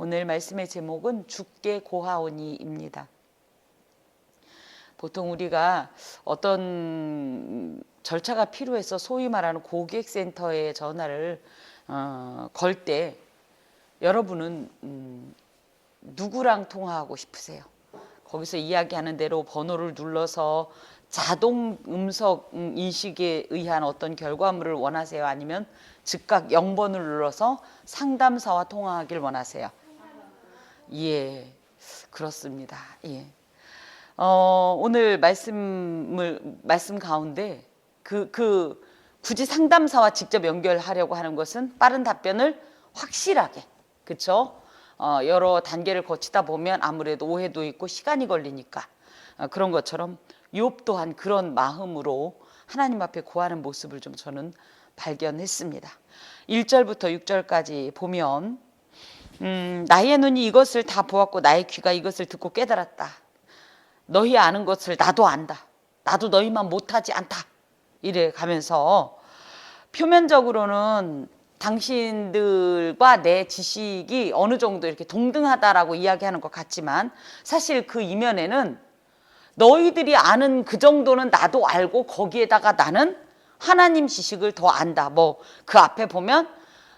오늘 말씀의 제목은 주께 고하오니입니다. 보통 우리가 어떤 절차가 필요해서 소위 말하는 고객센터에 전화를 걸 때 여러분은 누구랑 통화하고 싶으세요? 거기서 이야기하는 대로 번호를 눌러서 자동 음성 인식에 의한 어떤 결과물을 원하세요? 아니면 즉각 0번을 눌러서 상담사와 통화하길 원하세요? 예, 그렇습니다. 예. 오늘 말씀 가운데 굳이 상담사와 직접 연결하려고 하는 것은 빠른 답변을 확실하게, 그렇죠? 여러 단계를 거치다 보면 아무래도 오해도 있고 시간이 걸리니까 그런 것처럼 욥 또한 그런 마음으로 하나님 앞에 구하는 모습을 좀 저는 발견했습니다. 1절부터 6절까지 보면 나의 눈이 이것을 다 보았고 나의 귀가 이것을 듣고 깨달았다. 너희 아는 것을 나도 안다. 나도 너희만 못하지 않다. 이래 가면서 표면적으로는 당신들과 내 지식이 어느 정도 이렇게 동등하다라고 이야기하는 것 같지만 사실 그 이면에는 너희들이 아는 그 정도는 나도 알고 거기에다가 나는 하나님 지식을 더 안다. 뭐 그 앞에 보면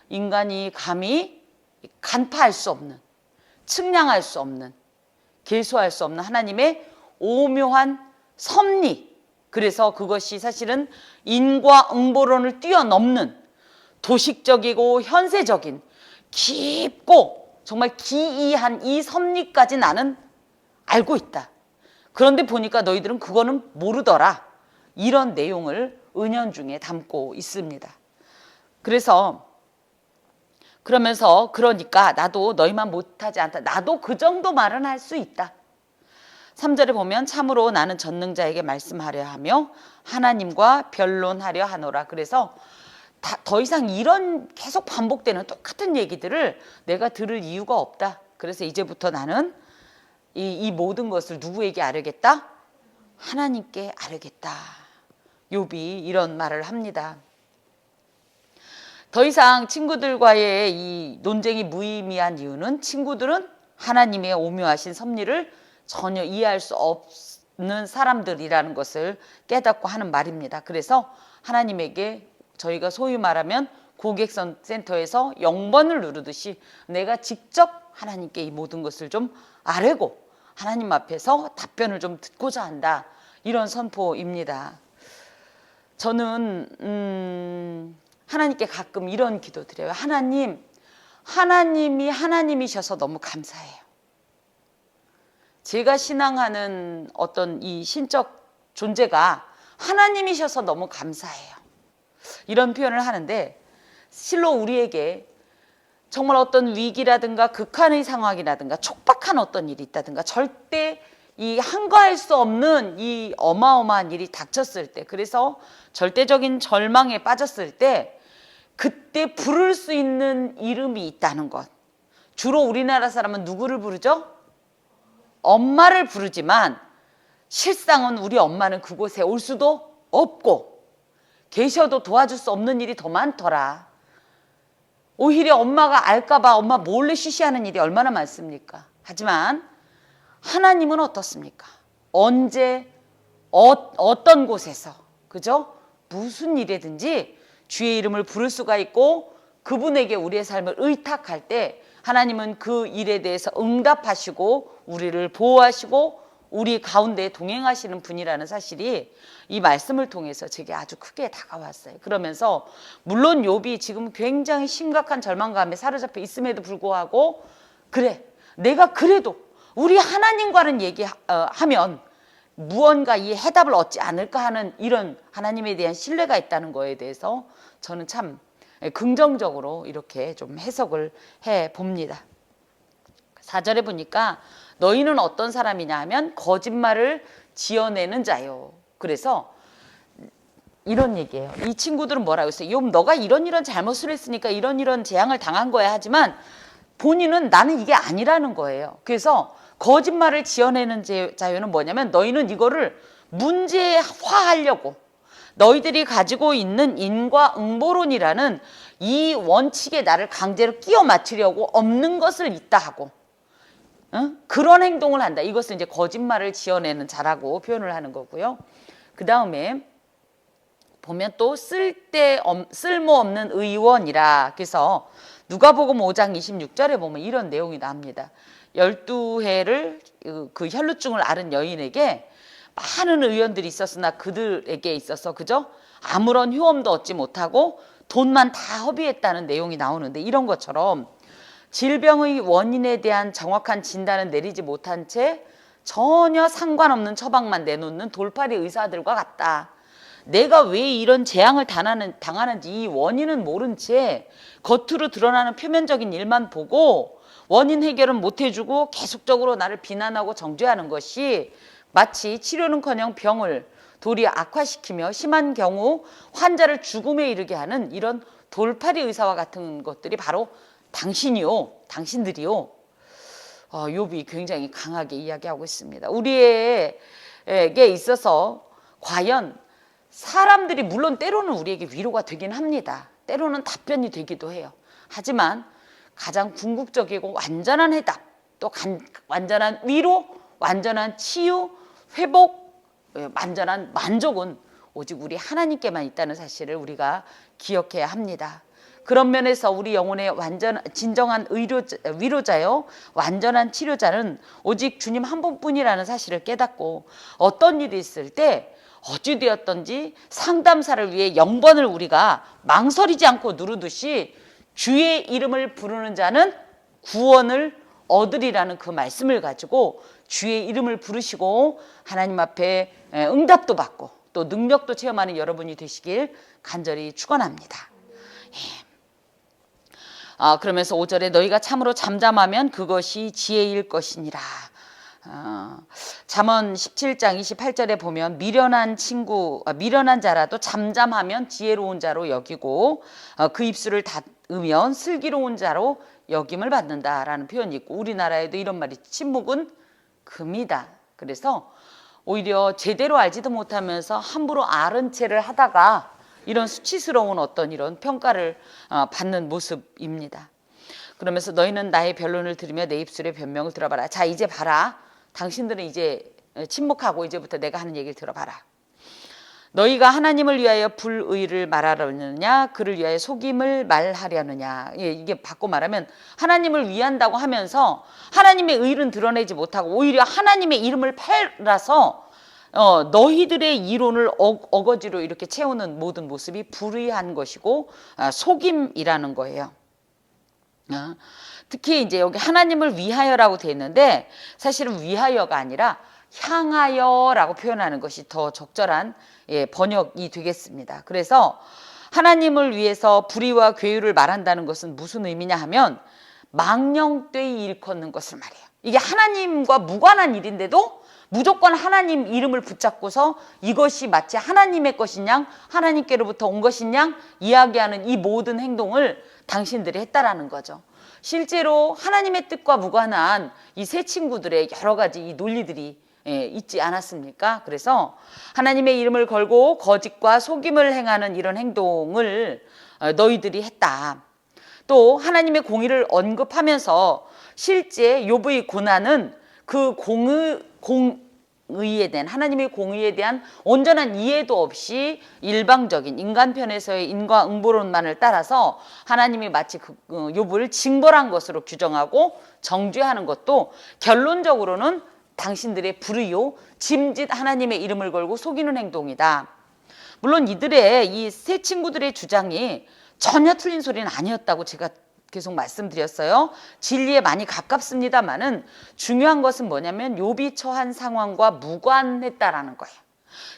인간이 감히 간파할 수 없는, 측량할 수 없는, 계수할 수 없는 하나님의 오묘한 섭리. 그래서 그것이 사실은 인과응보론을 뛰어넘는 도식적이고 현세적인 깊고 정말 기이한 이 섭리까지 나는 알고 있다. 그런데 보니까 너희들은 그거는 모르더라. 이런 내용을 은연중에 담고 있습니다. 그러니까 나도 너희만 못하지 않다. 나도 그 정도 말은 할 수 있다. 3절에 보면 참으로 나는 전능자에게 말씀하려 하며 하나님과 변론하려 하노라. 그래서 더 이상 이런 계속 반복되는 똑같은 얘기들을 내가 들을 이유가 없다. 그래서 이제부터 나는 이 모든 것을 누구에게 아뢰겠다? 하나님께 아뢰겠다. 욥이 이런 말을 합니다. 더 이상 친구들과의 이 논쟁이 무의미한 이유는 친구들은 하나님의 오묘하신 섭리를 전혀 이해할 수 없는 사람들이라는 것을 깨닫고 하는 말입니다. 그래서 하나님에게 저희가 소위 말하면 고객센터에서 0번을 누르듯이 내가 직접 하나님께 이 모든 것을 좀 아뢰고 하나님 앞에서 답변을 좀 듣고자 한다. 이런 선포입니다. 저는 하나님께 가끔 이런 기도 드려요. 하나님이 하나님이셔서 너무 감사해요. 제가 신앙하는 어떤 이 신적 존재가 하나님이셔서 너무 감사해요. 이런 표현을 하는데 실로 우리에게 정말 어떤 위기라든가 극한의 상황이라든가 촉박한 어떤 일이 있다든가 절대 이 한가할 수 없는 이 어마어마한 일이 닥쳤을 때, 그래서 절대적인 절망에 빠졌을 때 그때 부를 수 있는 이름이 있다는 것. 주로 우리나라 사람은 누구를 부르죠? 엄마를 부르지만 실상은 우리 엄마는 그곳에 올 수도 없고 계셔도 도와줄 수 없는 일이 더 많더라. 오히려 엄마가 알까봐 엄마 몰래 쉬쉬하는 일이 얼마나 많습니까? 하지만 하나님은 어떻습니까? 언제 어떤 곳에서 그죠? 무슨 일이든지 주의 이름을 부를 수가 있고 그분에게 우리의 삶을 의탁할 때 하나님은 그 일에 대해서 응답하시고 우리를 보호하시고 우리 가운데 동행하시는 분이라는 사실이 이 말씀을 통해서 제게 아주 크게 다가왔어요. 그러면서 물론 욥이 지금 굉장히 심각한 절망감에 사로잡혀 있음에도 불구하고 그래 내가 그래도 우리 하나님과는 얘기하면 무언가 이 해답을 얻지 않을까 하는 이런 하나님에 대한 신뢰가 있다는 거에 대해서 저는 참 긍정적으로 이렇게 좀 해석을 해 봅니다. 4절에 보니까 너희는 어떤 사람이냐 하면 거짓말을 지어내는 자요. 그래서 이런 얘기예요. 이 친구들은 뭐라고 했어요? 욥 너가 이런 잘못을 했으니까 이런 재앙을 당한 거야. 하지만 본인은 나는 이게 아니라는 거예요. 그래서 거짓말을 지어내는 자유는 뭐냐면 너희는 이거를 문제화하려고 너희들이 가지고 있는 인과응보론이라는 이 원칙에 나를 강제로 끼워 맞추려고 없는 것을 있다 하고, 그런 행동을 한다. 이것은 이제 거짓말을 지어내는 자라고 표현을 하는 거고요. 그 다음에 보면 또 쓸모없는 의원이라. 그래서 누가복음 5장 26절에 보면 이런 내용이 나옵니다. 12해를 그 혈루증을 앓은 여인에게 많은 의원들이 있었으나 그들에게 있어서 그죠? 아무런 효험도 얻지 못하고 돈만 다 허비했다는 내용이 나오는데, 이런 것처럼 질병의 원인에 대한 정확한 진단을 내리지 못한 채 전혀 상관없는 처방만 내놓는 돌팔이 의사들과 같다. 내가 왜 이런 재앙을 당하는지 이 원인은 모른 채 겉으로 드러나는 표면적인 일만 보고 원인 해결은 못해주고 계속적으로 나를 비난하고 정죄하는 것이 마치 치료는커녕 병을 도리어 악화시키며 심한 경우 환자를 죽음에 이르게 하는 이런 돌팔이 의사와 같은 것들이 바로 당신들이요. 욥이 굉장히 강하게 이야기하고 있습니다. 우리에게 있어서 과연 사람들이 물론 때로는 우리에게 위로가 되긴 합니다. 때로는 답변이 되기도 해요. 하지만 가장 궁극적이고 완전한 해답, 또 완전한 위로, 완전한 치유, 회복, 완전한 만족은 오직 우리 하나님께만 있다는 사실을 우리가 기억해야 합니다. 그런 면에서 우리 영혼의 진정한 위로자요, 완전한 치료자는 오직 주님 한 분뿐이라는 사실을 깨닫고, 어떤 일이 있을 때 어찌되었던지 상담사를 위해 영번을 우리가 망설이지 않고 누르듯이 주의 이름을 부르는 자는 구원을 얻으리라는 그 말씀을 가지고 주의 이름을 부르시고 하나님 앞에 응답도 받고 또 능력도 체험하는 여러분이 되시길 간절히 축원합니다. 그러면서 5절에 너희가 참으로 잠잠하면 그것이 지혜일 것이니라. 잠언 17장 28절에 보면 미련한 자라도 잠잠하면 지혜로운 자로 여기고 그 입술을 닫으면 슬기로운 자로 여김을 받는다라는 표현이 있고, 우리나라에도 이런 말이 침묵은 금이다. 그래서 오히려 제대로 알지도 못하면서 함부로 아는 체를 하다가 이런 수치스러운 어떤 이런 평가를 받는 모습입니다. 그러면서 너희는 나의 변론을 들으며 내 입술의 변명을 들어봐라. 자, 이제 봐라. 당신들은 이제 침묵하고 이제부터 내가 하는 얘기를 들어봐라. 너희가 하나님을 위하여 불의를 말하려느냐, 그를 위하여 속임을 말하려느냐. 이게 바꿔 말하면 하나님을 위한다고 하면서 하나님의 의를 드러내지 못하고 오히려 하나님의 이름을 팔아서 너희들의 이론을 어거지로 이렇게 채우는 모든 모습이 불의한 것이고 속임이라는 거예요. 특히 이제 여기 하나님을 위하여라고 되어 있는데 사실은 위하여가 아니라 향하여라고 표현하는 것이 더 적절한 번역이 되겠습니다. 그래서 하나님을 위해서 불의와 괴유를 말한다는 것은 무슨 의미냐 하면 망령되이 일컫는 것을 말해요. 이게 하나님과 무관한 일인데도 무조건 하나님 이름을 붙잡고서 이것이 마치 하나님의 것인 양, 하나님께로부터 온 것인 양 이야기하는 이 모든 행동을 당신들이 했다라는 거죠. 실제로 하나님의 뜻과 무관한 이 세 친구들의 여러 가지 이 논리들이 있지 않았습니까? 그래서 하나님의 이름을 걸고 거짓과 속임을 행하는 이런 행동을 너희들이 했다. 또 하나님의 공의를 언급하면서 실제 욥의 고난은 그 공의에 대한 하나님의 공의에 대한 온전한 이해도 없이 일방적인 인간편에서의 인과응보론만을 따라서 하나님이 마치 욥을 징벌한 것으로 규정하고 정죄하는 것도 결론적으로는 당신들의 불의요, 짐짓 하나님의 이름을 걸고 속이는 행동이다. 물론 이들의 이 세 친구들의 주장이 전혀 틀린 소리는 아니었다고 제가 계속 말씀드렸어요. 진리에 많이 가깝습니다만은 중요한 것은 뭐냐면 욥이 처한 상황과 무관했다라는 거예요.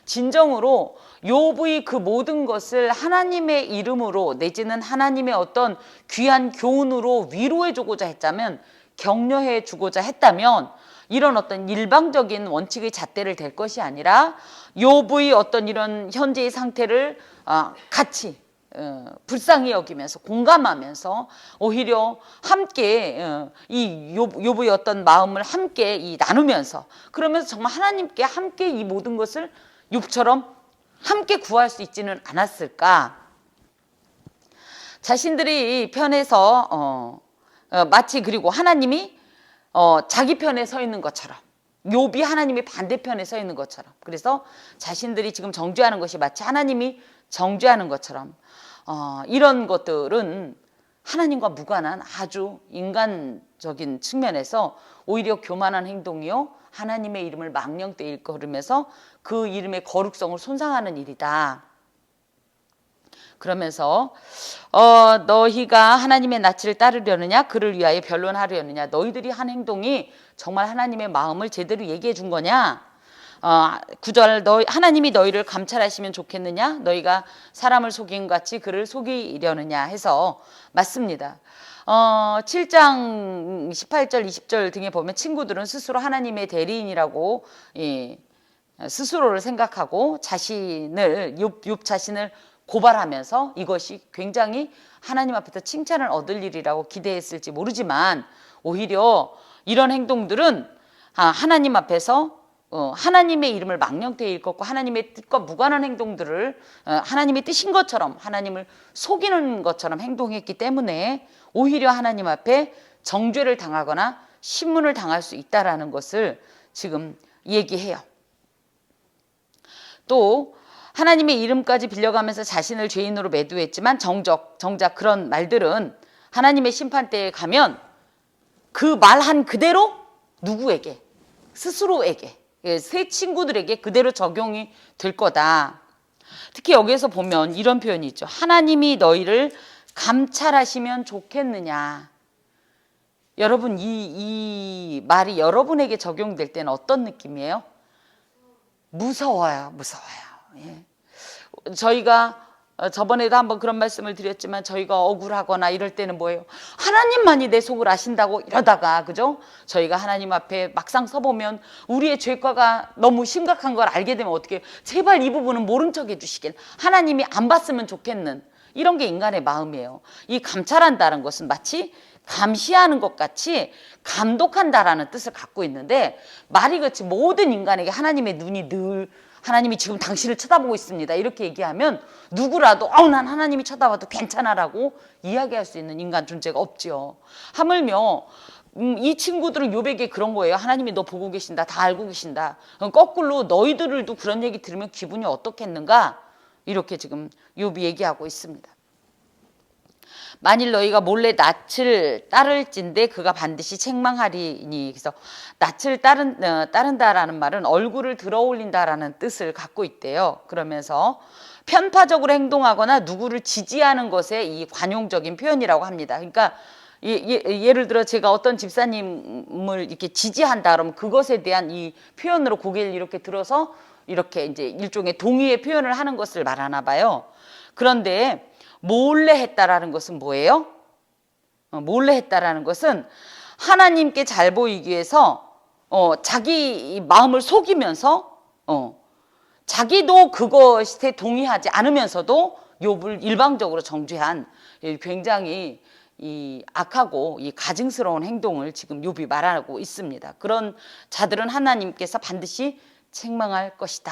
진정으로 욥의 그 모든 것을 하나님의 이름으로 내지는 하나님의 어떤 귀한 교훈으로 위로해 주고자 했다면, 격려해 주고자 했다면 이런 어떤 일방적인 원칙의 잣대를 댈 것이 아니라 욥의 어떤 이런 현재의 상태를 같이 불쌍히 여기면서 공감하면서 오히려 함께 이 욥의 어떤 마음을 함께 나누면서, 그러면서 정말 하나님께 함께 이 모든 것을 욥처럼 함께 구할 수 있지는 않았을까? 자신들이 편에서 마치 그리고 하나님이 자기 편에 서 있는 것처럼, 욥이 하나님의 반대편에 서 있는 것처럼, 그래서 자신들이 지금 정죄하는 것이 마치 하나님이 정죄하는 것처럼 이런 것들은 하나님과 무관한 아주 인간적인 측면에서 오히려 교만한 행동이요, 하나님의 이름을 망령되이 일컬으면서 그 이름의 거룩성을 손상하는 일이다. 그러면서 너희가 하나님의 낯을 따르려느냐, 그를 위하여 변론하려느냐, 너희들이 한 행동이 정말 하나님의 마음을 제대로 얘기해 준 거냐. 9절, 하나님이 너희를 감찰하시면 좋겠느냐, 너희가 사람을 속인 같이 그를 속이려느냐 해서 맞습니다. 7장 18절 20절 등에 보면 친구들은 스스로 하나님의 대리인이라고 스스로를 생각하고 욥 자신을 고발하면서 이것이 굉장히 하나님 앞에서 칭찬을 얻을 일이라고 기대했을지 모르지만, 오히려 이런 행동들은 하나님 앞에서 하나님의 이름을 망령되이 일컫고 하나님의 뜻과 무관한 행동들을 하나님의 뜻인 것처럼, 하나님을 속이는 것처럼 행동했기 때문에 오히려 하나님 앞에 정죄를 당하거나 신문을 당할 수 있다라는 것을 지금 얘기해요. 또 하나님의 이름까지 빌려가면서 자신을 죄인으로 매도했지만 정작 그런 말들은 하나님의 심판대에 가면 그 말한 그대로 누구에게? 스스로에게, 새 친구들에게 그대로 적용이 될 거다. 특히 여기에서 보면 이런 표현이 있죠. 하나님이 너희를 감찰하시면 좋겠느냐. 여러분, 이 말이 여러분에게 적용될 때는 어떤 느낌이에요? 무서워요. 예. 저희가 저번에도 한번 그런 말씀을 드렸지만, 저희가 억울하거나 이럴 때는 뭐예요? 하나님만이 내 속을 아신다고 이러다가, 그죠? 저희가 하나님 앞에 막상 서보면 우리의 죄과가 너무 심각한 걸 알게 되면 어떻게 해요? 제발 이 부분은 모른 척 해주시길, 하나님이 안 봤으면 좋겠는, 이런 게 인간의 마음이에요. 이 감찰한다는 것은 마치 감시하는 것 같이 감독한다라는 뜻을 갖고 있는데, 말이 그렇지 모든 인간에게 하나님의 눈이 늘 하나님이 지금 당신을 쳐다보고 있습니다 이렇게 얘기하면 누구라도 난 하나님이 쳐다봐도 괜찮아라고 이야기할 수 있는 인간 존재가 없지요. 하물며 이 친구들은 욥에게 그런 거예요. 하나님이 너 보고 계신다, 다 알고 계신다. 거꾸로 너희들도 그런 얘기 들으면 기분이 어떻겠는가, 이렇게 지금 욥이 얘기하고 있습니다. 만일 너희가 몰래 낯을 따를진대 그가 반드시 책망하리니. 그래서 낯을 따른다라는 말은 얼굴을 들어 올린다라는 뜻을 갖고 있대요. 그러면서 편파적으로 행동하거나 누구를 지지하는 것에 이 관용적인 표현이라고 합니다. 그러니까 예를 들어 제가 어떤 집사님을 이렇게 지지한다 그러면 그것에 대한 이 표현으로 고개를 이렇게 들어서 이렇게 이제 일종의 동의의 표현을 하는 것을 말하나 봐요. 그런데 몰래 했다라는 것은 뭐예요? 몰래 했다라는 것은 하나님께 잘 보이기 위해서 자기 마음을 속이면서 자기도 그것에 동의하지 않으면서도 욥을 일방적으로 정죄한 굉장히 이 악하고 이 가증스러운 행동을 지금 욥이 말하고 있습니다. 그런 자들은 하나님께서 반드시 책망할 것이다.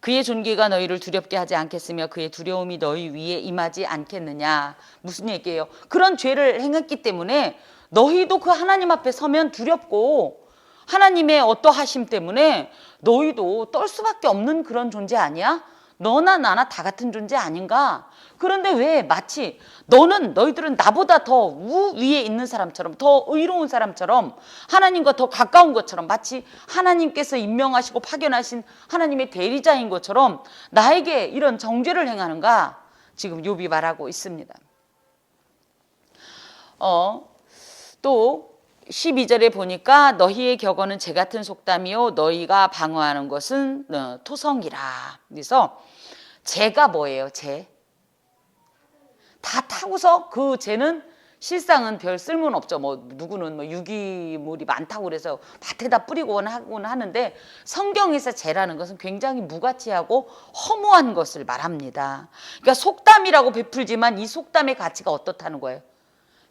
그의 존귀가 너희를 두렵게 하지 않겠으며 그의 두려움이 너희 위에 임하지 않겠느냐. 무슨 얘기예요? 그런 죄를 행했기 때문에 너희도 그 하나님 앞에 서면 두렵고 하나님의 어떠하심 때문에 너희도 떨 수밖에 없는 그런 존재 아니야? 너나 나나 다 같은 존재 아닌가? 그런데 왜 마치 너희들은 나보다 더 위에 있는 사람처럼, 더 의로운 사람처럼, 하나님과 더 가까운 것처럼, 마치 하나님께서 임명하시고 파견하신 하나님의 대리자인 것처럼 나에게 이런 정죄를 행하는가? 지금 욥이 말하고 있습니다. 또 12절에 보니까 너희의 격언은 재 같은 속담이요 너희가 방어하는 것은 토성이라. 그래서 재가 뭐예요? 재. 다 타고서 그 재는 실상은 별 쓸모는 없죠. 누구는 유기물이 많다고 그래서 밭에다 뿌리곤 하곤 하는데, 성경에서 재라는 것은 굉장히 무가치하고 허무한 것을 말합니다. 그러니까 속담이라고 베풀지만 이 속담의 가치가 어떻다는 거예요?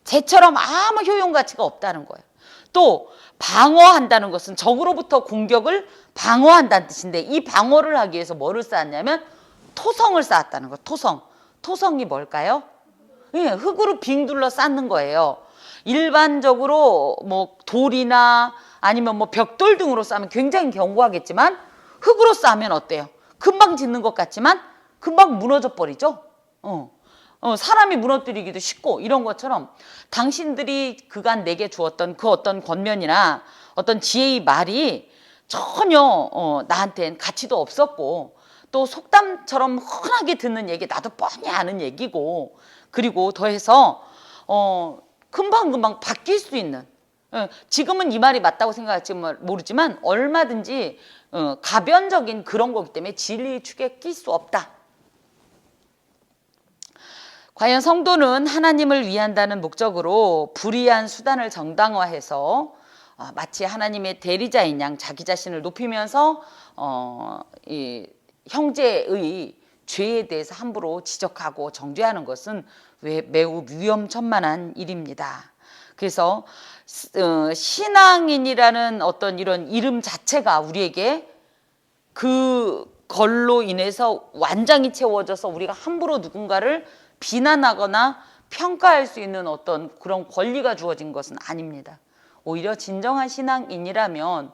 재처럼 아무 효용 가치가 없다는 거예요. 또 방어한다는 것은 적으로부터 공격을 방어한다는 뜻인데, 이 방어를 하기 위해서 뭐를 쌓았냐면 토성을 쌓았다는 거예요. 토성이 뭘까요? 예, 흙으로 빙 둘러 쌓는 거예요. 일반적으로 뭐 돌이나 아니면 뭐 벽돌 등으로 쌓으면 굉장히 견고하겠지만, 흙으로 쌓으면 어때요? 금방 짓는 것 같지만 금방 무너져 버리죠. 사람이 무너뜨리기도 쉽고, 이런 것처럼 당신들이 그간 내게 주었던 그 어떤 권면이나 어떤 지혜의 말이 전혀 나한텐 가치도 없었고, 또 속담처럼 흔하게 듣는 얘기, 나도 뻔히 아는 얘기고, 그리고 더해서 금방금방 바뀔 수 있는, 지금은 이 말이 맞다고 생각할지 모르지만 얼마든지 가변적인 그런 거기 때문에 진리의 축에 낄 수 없다. 과연 성도는 하나님을 위한다는 목적으로 불의한 수단을 정당화해서 마치 하나님의 대리자인 양 자기 자신을 높이면서 이 형제의 죄에 대해서 함부로 지적하고 정죄하는 것은 매우 위험천만한 일입니다. 그래서 신앙인이라는 어떤 이런 이름 자체가 우리에게 그걸로 인해서 완장이 채워져서 우리가 함부로 누군가를 비난하거나 평가할 수 있는 어떤 그런 권리가 주어진 것은 아닙니다. 오히려 진정한 신앙인이라면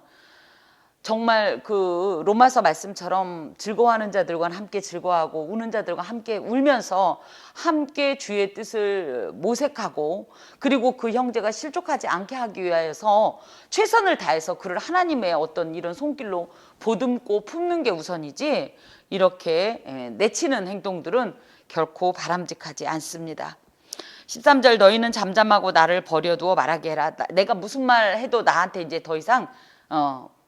정말 그 로마서 말씀처럼 즐거워하는 자들과 함께 즐거워하고 우는 자들과 함께 울면서 함께 주의 뜻을 모색하고, 그리고 그 형제가 실족하지 않게 하기 위하여서 최선을 다해서 그를 하나님의 어떤 이런 손길로 보듬고 품는 게 우선이지, 이렇게 내치는 행동들은 결코 바람직하지 않습니다. 13절, 너희는 잠잠하고 나를 버려두어 말하게 해라. 내가 무슨 말 해도 나한테 이제 더 이상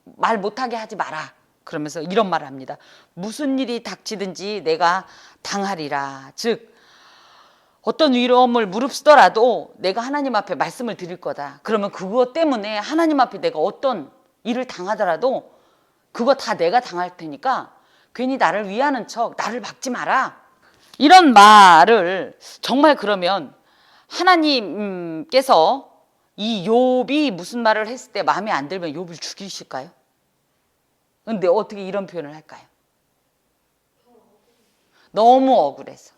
말 못하게 하지 마라. 그러면서 이런 말을 합니다. 무슨 일이 닥치든지 내가 당하리라. 즉 어떤 위험을 무릅쓰더라도 내가 하나님 앞에 말씀을 드릴 거다. 그러면 그것 때문에 하나님 앞에 내가 어떤 일을 당하더라도 그거 다 내가 당할 테니까 괜히 나를 위하는 척 나를 막지 마라. 이런 말을 정말, 그러면 하나님께서 이 욥이 무슨 말을 했을 때 마음에 안 들면 욥을 죽이실까요? 근데 어떻게 이런 표현을 할까요? 너무 억울해서.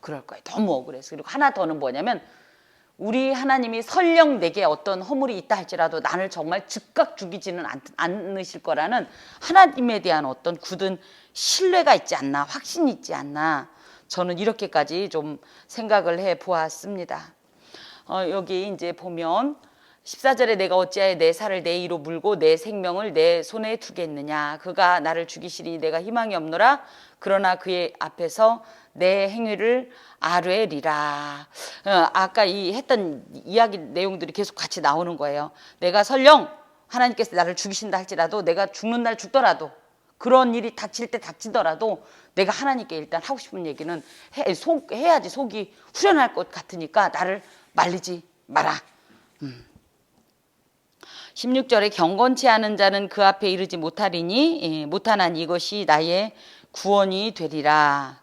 그럴 거예요. 너무 억울해서. 그리고 하나 더는 뭐냐면, 우리 하나님이 설령 내게 어떤 허물이 있다 할지라도 나를 정말 즉각 죽이지는 않으실 거라는 하나님에 대한 어떤 굳은 신뢰가 있지 않나, 확신이 있지 않나, 저는 이렇게까지 좀 생각을 해 보았습니다. 여기 이제 보면 14절에 내가 어찌하여 내 살을 내 이로 물고 내 생명을 내 손에 두겠느냐. 그가 나를 죽이시니 내가 희망이 없노라. 그러나 그의 앞에서 내 행위를 아뢰리라. 아까 했던 이야기 내용들이 계속 같이 나오는 거예요. 내가 설령 하나님께서 나를 죽이신다 할지라도, 내가 죽는 날 죽더라도, 그런 일이 닥칠 때 닥치더라도 내가 하나님께 일단 하고 싶은 얘기는 해야지 속이 후련할 것 같으니까 나를 말리지 마라. 16절에 경건치 않은 자는 그 앞에 이르지 못하리니 못하나니 이것이 나의 구원이 되리라.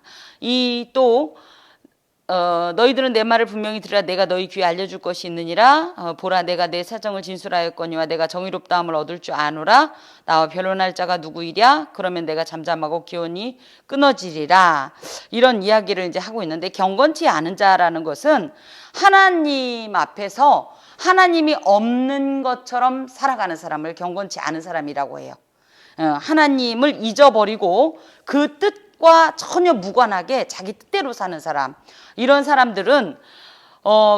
또 너희들은 내 말을 분명히 들으라. 내가 너희 귀에 알려줄 것이 있느니라. 보라, 내가 내 사정을 진술하였거니와 내가 정의롭다함을 얻을 줄 아노라. 나와 변론할 자가 누구이랴? 그러면 내가 잠잠하고 기온이 끊어지리라. 이런 이야기를 이제 하고 있는데, 경건치 않은 자라는 것은 하나님 앞에서 하나님이 없는 것처럼 살아가는 사람을 경건치 않은 사람이라고 해요. 하나님을 잊어버리고 그 뜻과 전혀 무관하게 자기 뜻대로 사는 사람, 이런 사람들은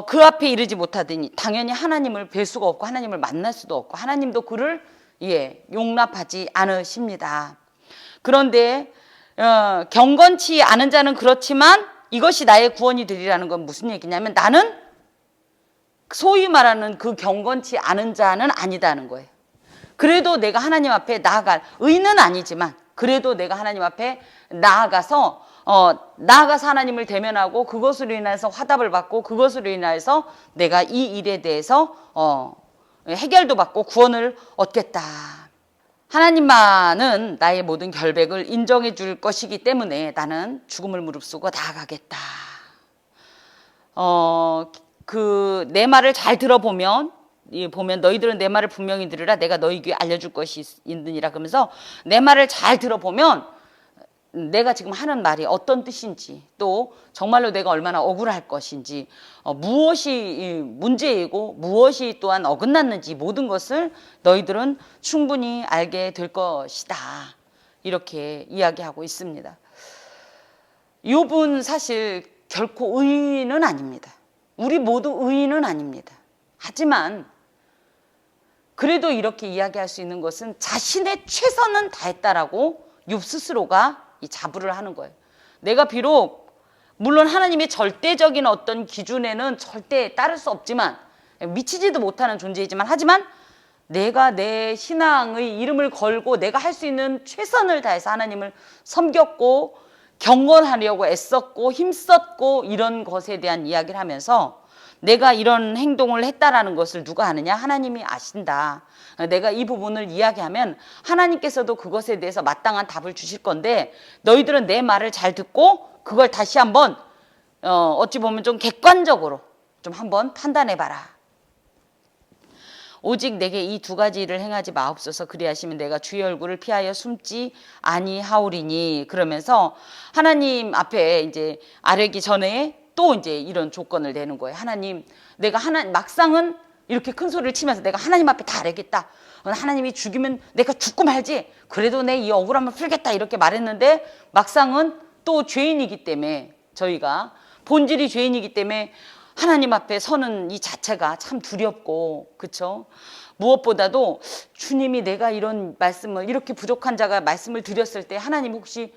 그 앞에 이르지 못하더니 당연히 하나님을 뵐 수가 없고 하나님을 만날 수도 없고 하나님도 그를 용납하지 않으십니다. 그런데 경건치 않은 자는 그렇지만 이것이 나의 구원이 되리라는 건 무슨 얘기냐면, 나는 소위 말하는 그 경건치 않은 자는 아니다는 거예요. 그래도 내가 하나님 앞에 나아갈, 의는 아니지만 그래도 내가 하나님 앞에 나아가서 하나님을 대면하고 그것으로 인해서 화답을 받고 그것으로 인해서 내가 이 일에 대해서 해결도 받고 구원을 얻겠다. 하나님만은 나의 모든 결백을 인정해 줄 것이기 때문에 나는 죽음을 무릅쓰고 나아가겠다. 내 말을 잘 들어보면 보면 너희들은 내 말을 분명히 들으라 내가 너희 귀에 알려줄 것이 있느니라 그러면서 내 말을 잘 들어보면 내가 지금 하는 말이 어떤 뜻인지 또 정말로 내가 얼마나 억울할 것인지 무엇이 문제이고 무엇이 또한 어긋났는지 모든 것을 너희들은 충분히 알게 될 것이다. 이렇게 이야기하고 있습니다. 욥은 사실 결코 의인은 아닙니다. 우리 모두 의인은 아닙니다. 하지만 그래도 이렇게 이야기할 수 있는 것은 자신의 최선은 다했다라고 욥 스스로가 이 자부를 하는 거예요. 내가 비록 물론 하나님의 절대적인 어떤 기준에는 절대 따를 수 없지만 미치지도 못하는 존재이지만 하지만 내가 내 신앙의 이름을 걸고 내가 할 수 있는 최선을 다해서 하나님을 섬겼고 경건하려고 애썼고 힘썼고 이런 것에 대한 이야기를 하면서 내가 이런 행동을 했다라는 것을 누가 아느냐? 하나님이 아신다. 내가 이 부분을 이야기하면 하나님께서도 그것에 대해서 마땅한 답을 주실 건데 너희들은 내 말을 잘 듣고 그걸 다시 한번 어찌 보면 좀 객관적으로 좀 한번 판단해봐라. 오직 내게 이 두 가지를 행하지 마옵소서 그리하시면 내가 주의 얼굴을 피하여 숨지 아니하오리니 그러면서 하나님 앞에 이제 아뢰기 전에 또 이제 이런 조건을 내는 거예요. 하나님, 내가 막상은 이렇게 큰 소리를 치면서 내가 하나님 앞에 다 아뢰겠다. 하나님이 죽이면 내가 죽고 말지. 그래도 내 이 억울함을 풀겠다. 이렇게 말했는데 막상은 또 죄인이기 때문에 저희가 본질이 죄인이기 때문에 하나님 앞에 서는 이 자체가 참 두렵고 그렇죠? 무엇보다도 주님이 내가 이런 말씀을 이렇게 부족한 자가 말씀을 드렸을 때 하나님 혹시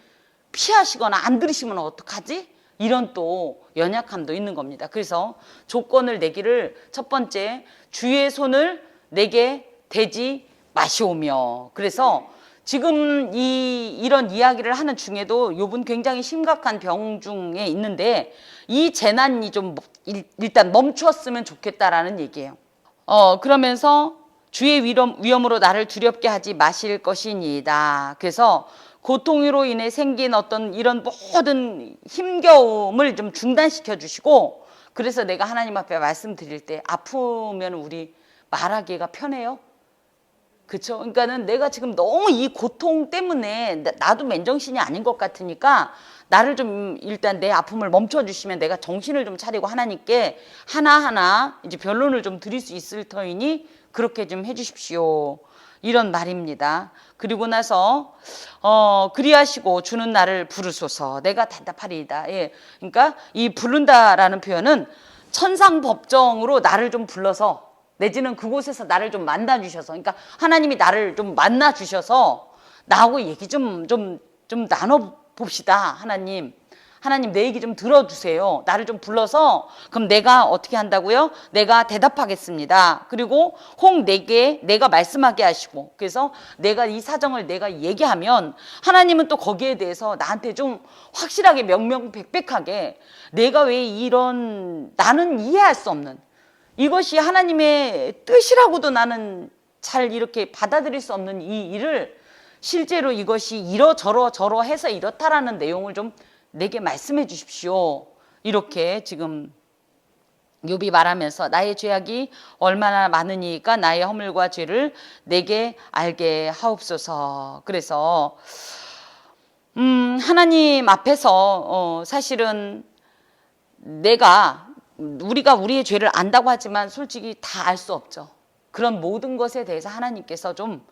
피하시거나 안 들으시면 어떡하지? 이런 또 연약함도 있는 겁니다. 그래서 조건을 내기를 첫 번째 주의 손을 내게 대지 마시오며 그래서 지금 이런 이야기를 하는 중에도 욥은 굉장히 심각한 병 중에 있는데 이 재난이 좀 일단 멈추었으면 좋겠다라는 얘기예요. 그러면서 주의 위엄으로 나를 두렵게 하지 마실 것이니이다. 그래서 고통으로 인해 생긴 어떤 이런 모든 힘겨움을 좀 중단시켜 주시고 그래서 내가 하나님 앞에 말씀드릴 때 아프면 우리 말하기가 편해요. 그렇죠? 그러니까는 내가 지금 너무 이 고통 때문에 나도 맨정신이 아닌 것 같으니까 나를 좀 일단 내 아픔을 멈춰주시면 내가 정신을 좀 차리고 하나님께 하나하나 이제 변론을 좀 드릴 수 있을 터이니 그렇게 좀 해주십시오. 이런 말입니다. 그리고 나서 그리하시고 주는 나를 부르소서 내가 답답하리이다. 예. 그러니까 이 부른다라는 표현은 천상법정으로 나를 좀 불러서 내지는 그곳에서 나를 좀 만나 주셔서 그러니까 하나님이 나를 좀 만나 주셔서 나하고 얘기 좀 나눠 봅시다. 하나님 내 얘기 좀 들어주세요. 나를 좀 불러서 그럼 내가 어떻게 한다고요? 내가 대답하겠습니다. 그리고 혹 내가 말씀하게 하시고 그래서 내가 이 사정을 내가 얘기하면 하나님은 또 거기에 대해서 나한테 좀 확실하게 명명백백하게 내가 왜 이런 나는 이해할 수 없는 이것이 하나님의 뜻이라고도 나는 잘 이렇게 받아들일 수 없는 이 일을 실제로 이것이 이러저러 해서 이렇다라는 내용을 좀 내게 말씀해 주십시오. 이렇게 지금 욥이 말하면서 나의 죄악이 얼마나 많으니까 나의 허물과 죄를 내게 알게 하옵소서. 그래서 하나님 앞에서 사실은 우리가 우리의 죄를 안다고 하지만 솔직히 다 알 수 없죠. 그런 모든 것에 대해서 하나님께서 좀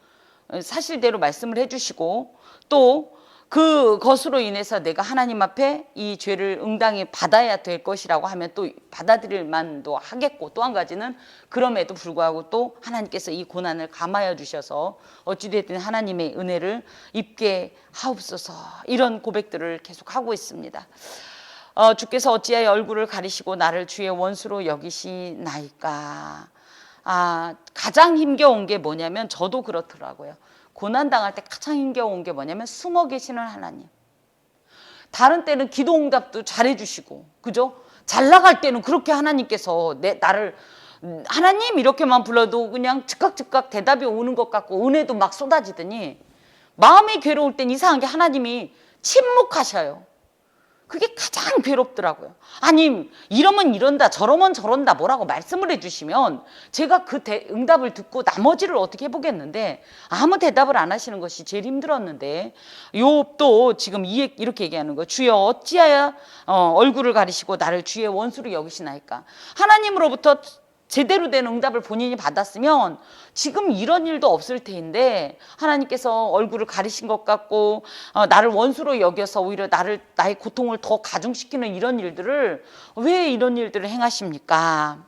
사실대로 말씀을 해주시고 또 그것으로 인해서 내가 하나님 앞에 이 죄를 응당히 받아야 될 것이라고 하면 또 받아들일 만도 하겠고 또 한 가지는 그럼에도 불구하고 또 하나님께서 이 고난을 감하여 주셔서 어찌됐든 하나님의 은혜를 입게 하옵소서 이런 고백들을 계속 하고 있습니다. 주께서 어찌하여 얼굴을 가리시고 나를 주의 원수로 여기시나이까. 가장 힘겨운 게 뭐냐면 저도 그렇더라고요. 고난당할 때 가장 힘겨운 게 뭐냐면 숨어 계시는 하나님. 다른 때는 기도 응답도 잘해주시고 그죠? 잘 나갈 때는 그렇게 하나님께서 나를 하나님 이렇게만 불러도 그냥 즉각 대답이 오는 것 같고 은혜도 막 쏟아지더니 마음이 괴로울 땐 이상하게 하나님이 침묵하셔요. 그게 가장 괴롭더라고요. 아니 이러면 이런다 저러면 저런다 뭐라고 말씀을 해주시면 제가 그 응답을 듣고 나머지를 어떻게 해보겠는데 아무 대답을 안 하시는 것이 제일 힘들었는데 욥도 지금 이렇게 얘기하는 거예요. 주여 어찌하여 얼굴을 가리시고 나를 주의 원수로 여기시나이까. 하나님으로부터 제대로 된 응답을 본인이 받았으면 지금 이런 일도 없을 테인데 하나님께서 얼굴을 가리신 것 같고 나를 원수로 여겨서 오히려 나의 고통을 더 가중시키는 이런 일들을 왜 이런 일들을 행하십니까?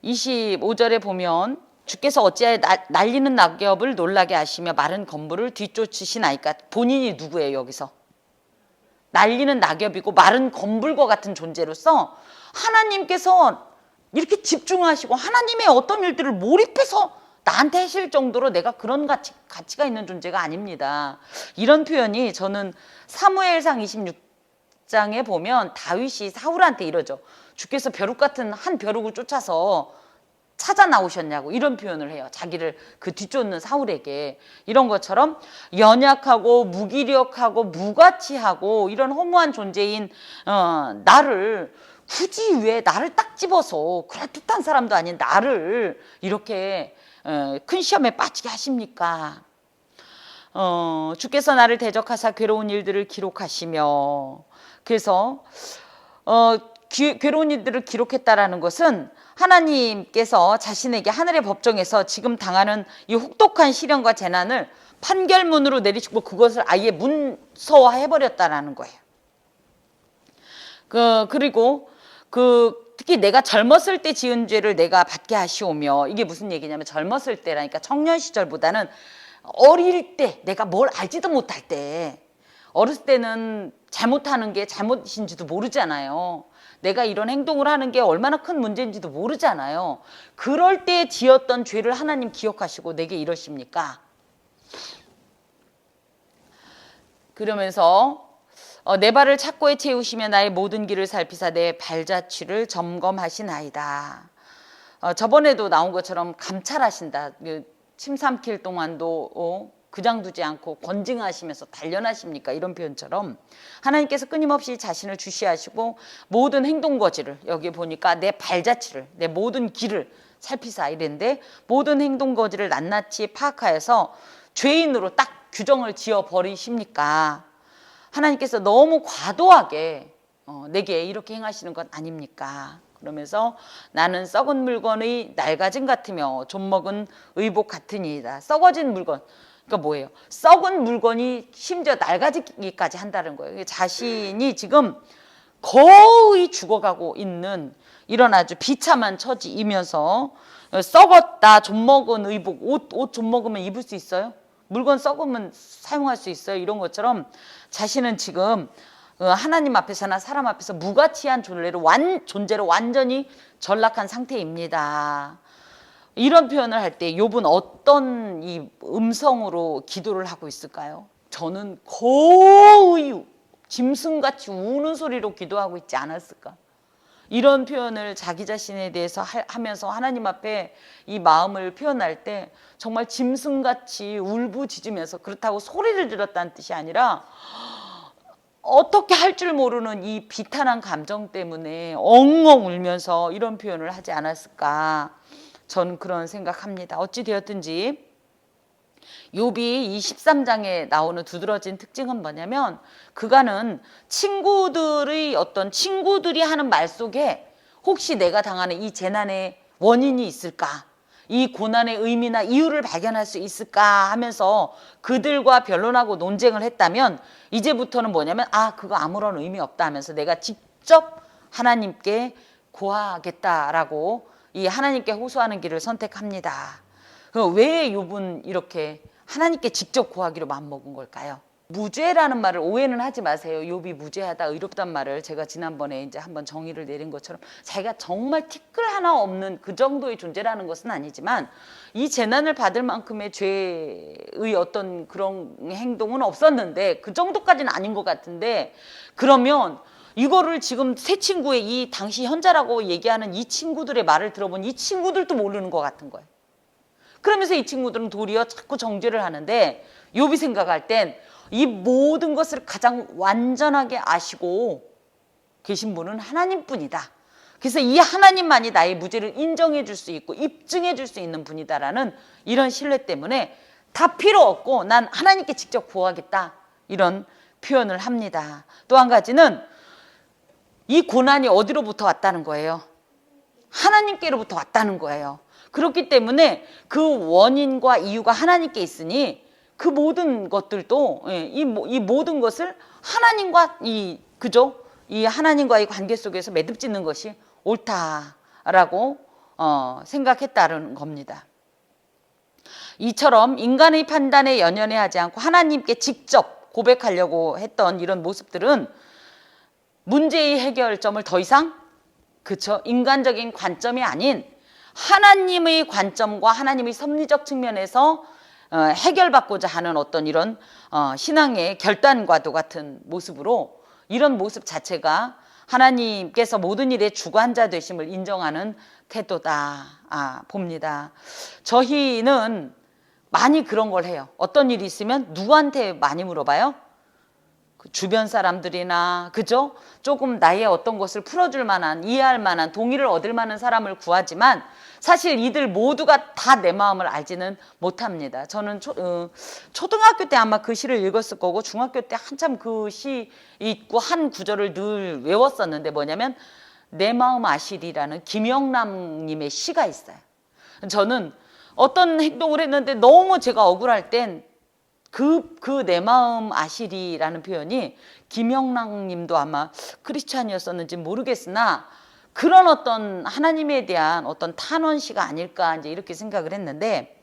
25절에 보면 주께서 어찌하여 날리는 낙엽을 놀라게 하시며 마른 건물을 뒤쫓으시나이까. 본인이 누구예요 여기서? 날리는 낙엽이고 마른 건물과 같은 존재로서 하나님께서 이렇게 집중하시고 하나님의 어떤 일들을 몰입해서 나한테 하실 정도로 내가 그런 가치가 있는 존재가 아닙니다. 이런 표현이 저는 사무엘상 26장에 보면 다윗이 사울한테 이러죠. 주께서 벼룩 같은 한 벼룩을 쫓아서 찾아 나오셨냐고 이런 표현을 해요. 자기를 그 뒤쫓는 사울에게. 이런 것처럼 연약하고 무기력하고 무가치하고 이런 허무한 존재인 나를 굳이 왜 나를 딱 집어서 그럴듯한 사람도 아닌 나를 이렇게 큰 시험에 빠지게 하십니까? 주께서 나를 대적하사 괴로운 일들을 기록하시며. 그래서 괴로운 일들을 기록했다라는 것은 하나님께서 자신에게 하늘의 법정에서 지금 당하는 이 혹독한 시련과 재난을 판결문으로 내리시고 그것을 아예 문서화해버렸다라는 거예요. 그리고 특히 내가 젊었을 때 지은 죄를 내가 받게 하시오며. 이게 무슨 얘기냐면 젊었을 때라니까 청년 시절보다는 어릴 때 내가 뭘 알지도 못할 때. 어렸을 때는 잘못하는 게 잘못인지도 모르잖아요. 내가 이런 행동을 하는 게 얼마나 큰 문제인지도 모르잖아요. 그럴 때 지었던 죄를 하나님 기억하시고 내게 이러십니까? 그러면서 내 발을 착고에 채우시며 나의 모든 길을 살피사 내 발자취를 점검하시나이다. 저번에도 나온 것처럼 감찰하신다. 침 삼킬 동안도 그냥 두지 않고 권징하시면서 단련하십니까? 이런 표현처럼 하나님께서 끊임없이 자신을 주시하시고 모든 행동거지를 여기 보니까 내 발자취를 내 모든 길을 살피사 이랬는데 모든 행동거지를 낱낱이 파악하여서 죄인으로 딱 규정을 지어버리십니까? 하나님께서 너무 과도하게 내게 이렇게 행하시는 것 아닙니까? 그러면서 나는 썩은 물건의 낡아짐 같으며 좀먹은 의복 같으니이다. 썩어진 물건, 그러니까 뭐예요? 썩은 물건이 심지어 낡아지기까지 한다는 거예요. 자신이 지금 거의 죽어가고 있는 이런 아주 비참한 처지이면서 썩었다, 좀먹은 의복, 옷 좀먹으면 입을 수 있어요? 물건 썩으면 사용할 수 있어요? 이런 것처럼 자신은 지금 하나님 앞에서나 사람 앞에서 무가치한 존재로 완전히 전락한 상태입니다. 이런 표현을 할 때 욥은 어떤 이 음성으로 기도를 하고 있을까요? 저는 거의 짐승같이 우는 소리로 기도하고 있지 않았을까? 이런 표현을 자기 자신에 대해서 하면서 하나님 앞에 이 마음을 표현할 때 정말 짐승같이 울부짖으면서, 그렇다고 소리를 질렀다는 뜻이 아니라 어떻게 할 줄 모르는 이 비탄한 감정 때문에 엉엉 울면서 이런 표현을 하지 않았을까, 전 그런 생각합니다. 어찌 되었든지 욥이 이 13장에 나오는 두드러진 특징은 뭐냐면, 그가는 친구들이 하는 말 속에 혹시 내가 당하는 이 재난의 원인이 있을까, 이 고난의 의미나 이유를 발견할 수 있을까 하면서 그들과 변론하고 논쟁을 했다면, 이제부터는 뭐냐면 그거 아무런 의미 없다 하면서 내가 직접 하나님께 고하겠다라고 이 하나님께 호소하는 길을 선택합니다. 왜 욥은 이렇게 하나님께 직접 고하기로 마음먹은 걸까요? 무죄라는 말을 오해는 하지 마세요. 욥이 무죄하다, 의롭단 말을 제가 지난번에 이제 한번 정의를 내린 것처럼 자기가 정말 티끌 하나 없는 그 정도의 존재라는 것은 아니지만, 이 재난을 받을 만큼의 죄의 어떤 그런 행동은 없었는데 그 정도까지는 아닌 것 같은데, 그러면 이거를 지금 새 친구의 이 당시 현자라고 얘기하는 이 친구들의 말을 들어본 이 친구들도 모르는 것 같은 거예요. 그러면서 이 친구들은 도리어 자꾸 정죄를 하는데, 욥이 생각할 땐 이 모든 것을 가장 완전하게 아시고 계신 분은 하나님뿐이다. 그래서 이 하나님만이 나의 무죄를 인정해 줄 수 있고 입증해 줄 수 있는 분이다라는 이런 신뢰 때문에 다 필요 없고 난 하나님께 직접 구하겠다, 이런 표현을 합니다. 또 한 가지는 이 고난이 어디로부터 왔다는 거예요? 하나님께로부터 왔다는 거예요. 그렇기 때문에 그 원인과 이유가 하나님께 있으니 그 모든 것들도, 이 모든 것을 하나님과 그죠? 이 하나님과의 관계 속에서 매듭 짓는 것이 옳다라고 생각했다는 겁니다. 이처럼 인간의 판단에 연연해하지 않고 하나님께 직접 고백하려고 했던 이런 모습들은 문제의 해결점을 더 이상, 그쵸, 인간적인 관점이 아닌 하나님의 관점과 하나님의 섭리적 측면에서 해결받고자 하는 어떤 이런 신앙의 결단과도 같은 모습으로, 이런 모습 자체가 하나님께서 모든 일의 주관자 되심을 인정하는 태도다 봅니다. 저희는 많이 그런 걸 해요. 어떤 일이 있으면 누구한테 많이 물어봐요? 주변 사람들이나, 그죠? 조금 나의 어떤 것을 풀어줄 만한, 이해할 만한, 동의를 얻을 만한 사람을 구하지만 사실 이들 모두가 다 내 마음을 알지는 못합니다. 저는 초등학교 때 아마 그 시를 읽었을 거고 중학교 때 한참 그 시 읽고 한 구절을 늘 외웠었는데, 뭐냐면 내 마음 아시리라는 김영남님의 시가 있어요. 저는 어떤 행동을 했는데 너무 제가 억울할 땐 그 내 마음 아시리라는 표현이 김영랑 님도 아마 크리스찬이었었는지 모르겠으나 그런 어떤 하나님에 대한 어떤 탄원시가 아닐까 이제 이렇게 생각을 했는데,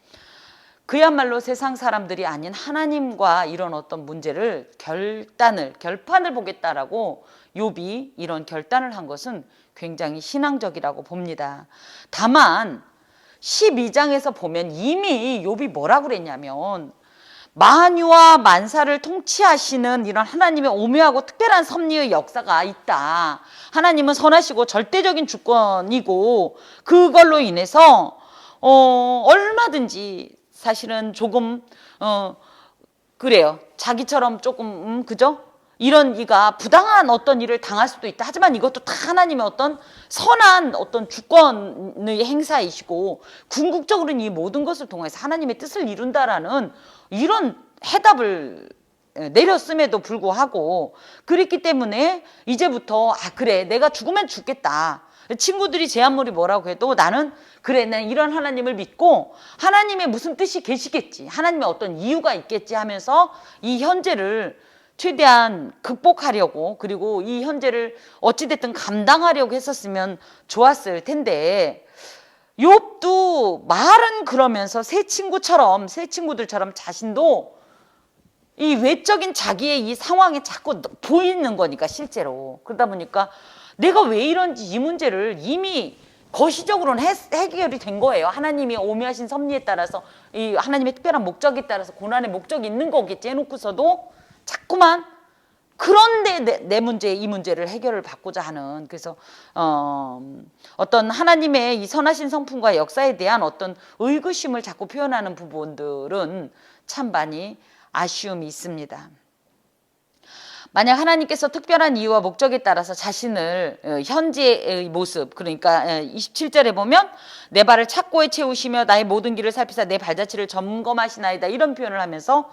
그야말로 세상 사람들이 아닌 하나님과 이런 어떤 문제를 결판을 보겠다라고 욥이 이런 결단을 한 것은 굉장히 신앙적이라고 봅니다. 다만 12장에서 보면 이미 욥이 뭐라고 그랬냐면, 만유와 만사를 통치하시는 이런 하나님의 오묘하고 특별한 섭리의 역사가 있다. 하나님은 선하시고 절대적인 주권이고 그걸로 인해서 얼마든지 사실은 조금 그래요. 자기처럼 조금 그죠? 이런 이가 부당한 어떤 일을 당할 수도 있다. 하지만 이것도 다 하나님의 어떤 선한 어떤 주권의 행사이시고 궁극적으로는 이 모든 것을 통해서 하나님의 뜻을 이룬다라는 이런 해답을 내렸음에도 불구하고, 그랬기 때문에 이제부터 그래, 내가 죽으면 죽겠다. 친구들이 제 아무리 뭐라고 해도 나는 그래, 난 이런 하나님을 믿고 하나님의 무슨 뜻이 계시겠지, 하나님의 어떤 이유가 있겠지 하면서 이 현재를 최대한 극복하려고, 그리고 이 현재를 어찌됐든 감당하려고 했었으면 좋았을 텐데, 욥도 말은 그러면서 새 친구들처럼 자신도 이 외적인 자기의 이 상황에 자꾸 보이는 거니까, 실제로. 그러다 보니까 내가 왜 이런지 이 문제를 이미 거시적으로는 해결이 된 거예요. 하나님이 오묘하신 섭리에 따라서, 이 하나님의 특별한 목적에 따라서 고난의 목적이 있는 거겠지 해놓고서도 자꾸만 그런데 내 문제, 이 문제를 해결을 받고자 하는, 그래서 어떤 하나님의 이 선하신 성품과 역사에 대한 어떤 의구심을 자꾸 표현하는 부분들은 참 많이 아쉬움이 있습니다. 만약 하나님께서 특별한 이유와 목적에 따라서 자신을 현재의 모습, 그러니까 27절에 보면 내 발을 착고에 채우시며 나의 모든 길을 살피사 내 발자취를 점검하시나이다, 이런 표현을 하면서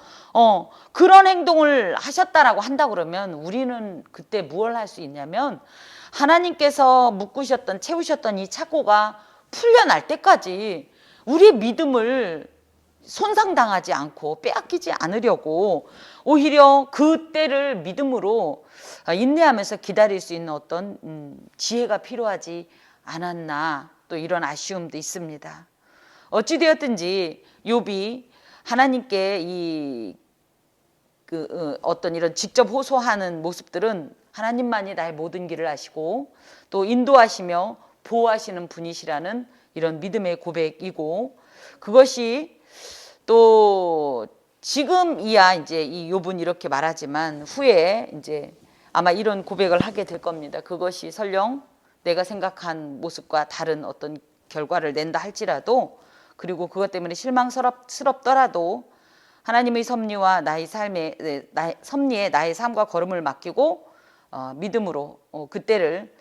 그런 행동을 하셨다라고 한다 그러면 우리는 그때 무엇을 할 수 있냐면, 하나님께서 묶으셨던 채우셨던 이 착고가 풀려날 때까지 우리의 믿음을 손상당하지 않고 빼앗기지 않으려고 오히려 그때를 믿음으로 인내하면서 기다릴 수 있는 어떤 지혜가 필요하지 않았나, 또 이런 아쉬움도 있습니다. 어찌되었든지 욥이 하나님께 어떤 이런 직접 호소하는 모습들은 하나님만이 나의 모든 길을 아시고 또 인도하시며 보호하시는 분이시라는 이런 믿음의 고백이고, 그것이 또 지금이야 이제 이 욥은 이렇게 말하지만 후에 이제 아마 이런 고백을 하게 될 겁니다. 그것이 설령 내가 생각한 모습과 다른 어떤 결과를 낸다 할지라도, 그리고 그것 때문에 실망스럽더라도 하나님의 섭리와 나의 삶의 섭리에 나의 삶과 걸음을 맡기고 믿음으로 그때를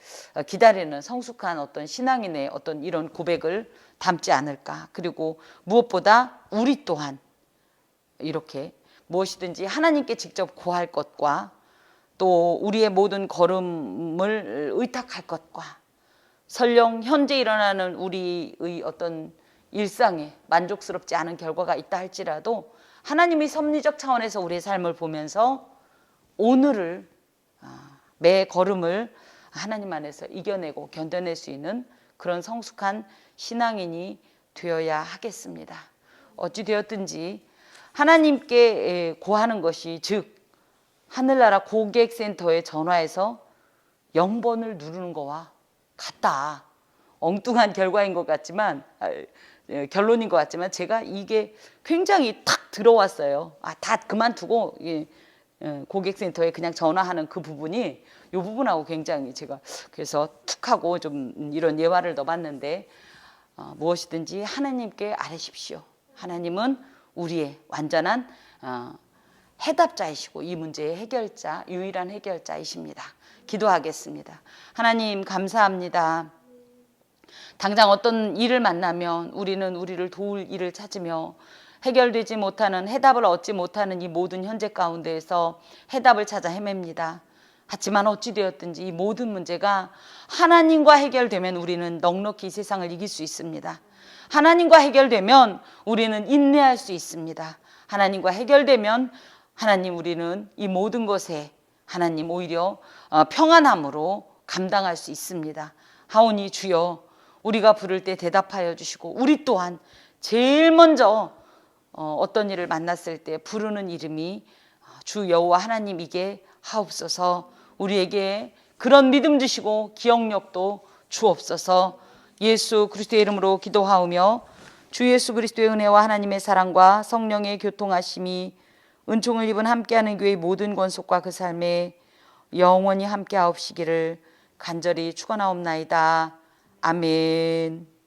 기다리는 성숙한 어떤 신앙인의 어떤 이런 고백을 담지 않을까. 그리고 무엇보다 우리 또한 이렇게 무엇이든지 하나님께 직접 구할 것과 또 우리의 모든 걸음을 의탁할 것과 설령 현재 일어나는 우리의 어떤 일상에 만족스럽지 않은 결과가 있다 할지라도 하나님의 섭리적 차원에서 우리의 삶을 보면서 오늘을 매 걸음을 하나님 안에서 이겨내고 견뎌낼 수 있는 그런 성숙한 신앙인이 되어야 하겠습니다. 어찌 되었든지 하나님께 구하는 것이 즉 하늘나라 고객센터에 전화해서 0번을 누르는 거와 같다. 엉뚱한 결과인 것 같지만 결론인 것 같지만 제가 이게 굉장히 탁 들어왔어요. 다 그만두고 고객센터에 그냥 전화하는 그 부분이 이 부분하고 굉장히 제가 그래서 툭 하고 좀 이런 예화를 넣어봤는데 무엇이든지 하나님께 아뢰십시오. 하나님은 우리의 완전한 해답자이시고 이 문제의 해결자, 유일한 해결자이십니다. 기도하겠습니다. 하나님 감사합니다. 당장 어떤 일을 만나면 우리는 우리를 도울 일을 찾으며 해결되지 못하는 해답을 얻지 못하는 이 모든 현재 가운데에서 해답을 찾아 헤맵니다. 하지만 어찌되었든지 이 모든 문제가 하나님과 해결되면 우리는 넉넉히 이 세상을 이길 수 있습니다. 하나님과 해결되면 우리는 인내할 수 있습니다. 하나님과 해결되면 하나님 우리는 이 모든 것에 하나님 오히려 평안함으로 감당할 수 있습니다. 하오니 주여 우리가 부를 때 대답하여 주시고 우리 또한 제일 먼저 어떤 일을 만났을 때 부르는 이름이 주 여호와 하나님이게 하옵소서. 우리에게 그런 믿음 주시고 기억력도 주옵소서. 예수 그리스도의 이름으로 기도하오며 주 예수 그리스도의 은혜와 하나님의 사랑과 성령의 교통하심이 은총을 입은 함께하는 교회의 모든 권속과 그 삶에 영원히 함께하옵시기를 간절히 축원하옵나이다. 아멘.